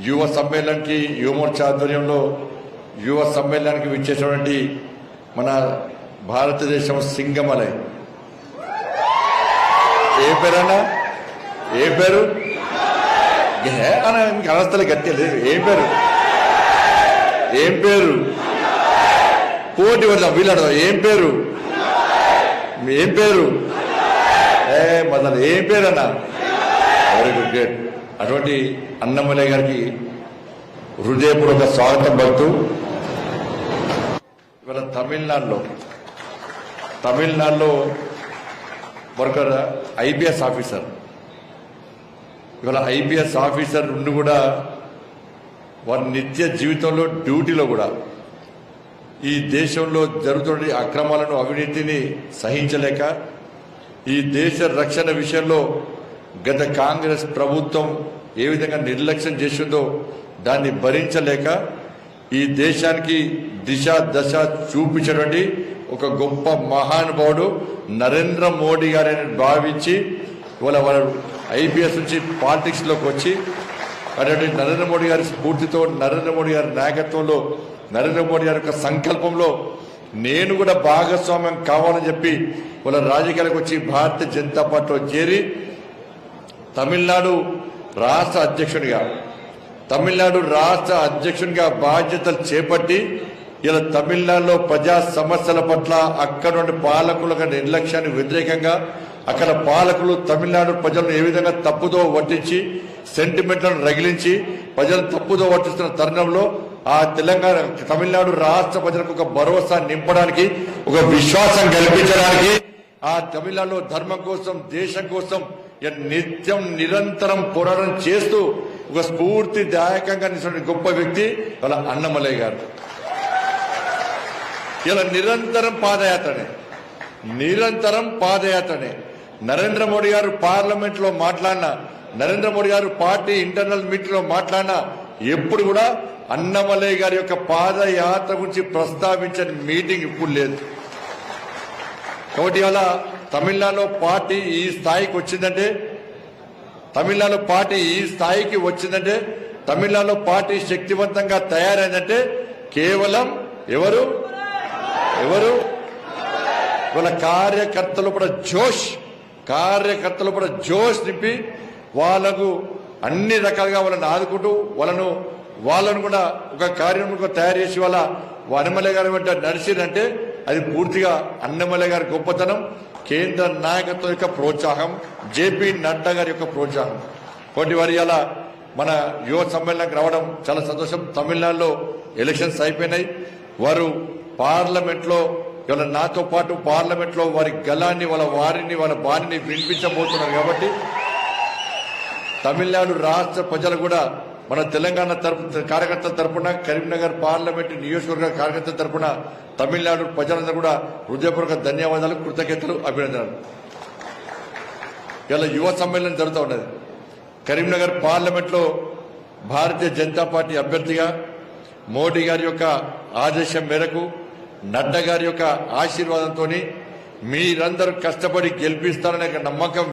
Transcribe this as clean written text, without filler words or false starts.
యువ సమ్మేళనానికి యువమోర్చా ఆధ్వర్యంలో యువ సమ్మేళనానికి విచ్చేసినటువంటి మన భారతదేశం సింగమలై ఏ పేరన్నా ఏ పేరు మీకు అనస్తలే గట్టి లేదు ఏం పేరు పోటీ పడదాం వీళ్ళడదాం ఏం పేరు మదన్ ఏం పేరు అన్న వెరీ గుడ్ గ్రేట్ అటువంటి అన్నమలై గారికి హృదయపూర్వక స్వాగతం పలుకుతూ ఇవాళ తమిళనాడులో మరొక ఐపీఎస్ ఆఫీసర్ ఇవాళ ఐపీఎస్ ఆఫీసర్ నుండి కూడా వారి నిత్య జీవితంలో డ్యూటీలో కూడా ఈ దేశంలో జరుగుతున్న అక్రమాలను అవినీతిని సహించలేక ఈ దేశ రక్షణ విషయంలో గత కాంగ్రెస్ ప్రభుత్వం ఏ విధంగా నిర్లక్ష్యం చేసిందో దాన్ని భరించలేక ఈ దేశానికి దిశ దశ చూపించినటువంటి ఒక గొప్ప మహానుభావుడు నరేంద్ర మోడీ గారిని భావించి వాళ్ళ ఐపీఎస్ నుంచి పాలిటిక్స్ లోకి వచ్చి అటువంటి నరేంద్ర మోడీ గారి స్ఫూర్తితో నరేంద్ర మోడీ గారి నాయకత్వంలో నరేంద్ర మోడీ గారి యొక్క సంకల్పంలో నేను కూడా భాగస్వామ్యం కావాలని చెప్పి వాళ్ళ రాజకీయాలకు వచ్చి భారతీయ జనతా పార్టీలో చేరి తమిళనాడు రాష్ట్ర అధ్యక్షునిగా బాధ్యతలు చేపట్టి ఇలా తమిళనాడులో ప్రజా సమస్యల పట్ల అక్కడ నుండి పాలకుల నిర్లక్ష్యానికి వ్యతిరేకంగా అక్కడ పాలకులు తమిళనాడు ప్రజలను ఏ విధంగా తప్పుదో పట్టించి సెంటిమెంట్లను రగిలించి ప్రజలు తప్పుదో పట్టిస్తున్న తరుణంలో ఆ తమిళనాడు రాష్ట్ర ప్రజలకు ఒక భరోసా నింపడానికి ఒక విశ్వాసం కల్పించడానికి ఆ తమిళనాడులో ధర్మం కోసం దేశం కోసం నిత్యం నిరంతరం పోరాటం చేస్తూ ఒక స్ఫూర్తిదాయకంగా నిలిచిన గొప్ప వ్యక్తి వాళ్ళ అన్నమలై గారు. ఇలా నిరంతరం పాదయాత్రనే నరేంద్ర మోడీ గారు పార్లమెంట్ లో మాట్లాడినా నరేంద్ర మోడీ గారు పార్టీ ఇంటర్నల్ మీటింగ్ లో మాట్లాడినా ఎప్పుడు కూడా అన్నమలై గారి యొక్క పాదయాత్ర గురించి ప్రస్తావించని మీటింగ్ ఇప్పుడు లేదు. కాబట్టి అలా తమిళనాడులో పార్టీ ఈ స్థాయికి వచ్చిందంటే తమిళనాడులో పార్టీ శక్తివంతంగా తయారైందంటే కేవలం ఎవరు వాళ్ళ కార్యకర్తలు కూడా జోష్ నింపి వాళ్ళకు అన్ని రకాలుగా వాళ్ళని ఆదుకుంటూ వాళ్ళను కూడా ఒక కార్యక్రమంగా తయారు చేసి వాళ్ళ అన్నమలై గారి వెంట నడిచిందంటే అది పూర్తిగా అన్నమలై గారి గొప్పతనం, కేంద్ర నాయకత్వం యొక్క ప్రోత్సాహం, జేపీ నడ్డా గారి యొక్క ప్రోత్సాహం. కాబట్టి వారి అలా మన యువ సమ్మేళనానికి రావడం చాలా సంతోషం. తమిళనాడులో ఎలక్షన్స్ అయిపోయినాయి. వారు పార్లమెంట్ లో ఇవాళ నాతో పాటు పార్లమెంట్ లో వారి గలాన్ని వాళ్ళ బాణిని వినిపించబోతున్నారు. కాబట్టి తమిళనాడు రాష్ట్ర ప్రజలు కూడా మన తెలంగాణ కార్యకర్తల తరపున కరీంనగర్ పార్లమెంటు నియోజకవర్గ కార్యకర్తల తరపున తమిళనాడు ప్రజలందరూ కూడా హృదయపూర్వక ధన్యవాదాలు, కృతజ్ఞతలు, అభినందనలు. ఇలా యువ సమ్మేళనం జరుగుతూ ఉన్నది. కరీంనగర్ పార్లమెంట్ లో భారతీయ జనతా పార్టీ అభ్యర్థిగా మోడీ గారి యొక్క ఆదేశం మేరకు నడ్డా గారి యొక్క ఆశీర్వాదంతో మీరందరూ కష్టపడి గెలిపిస్తారనే నమ్మకం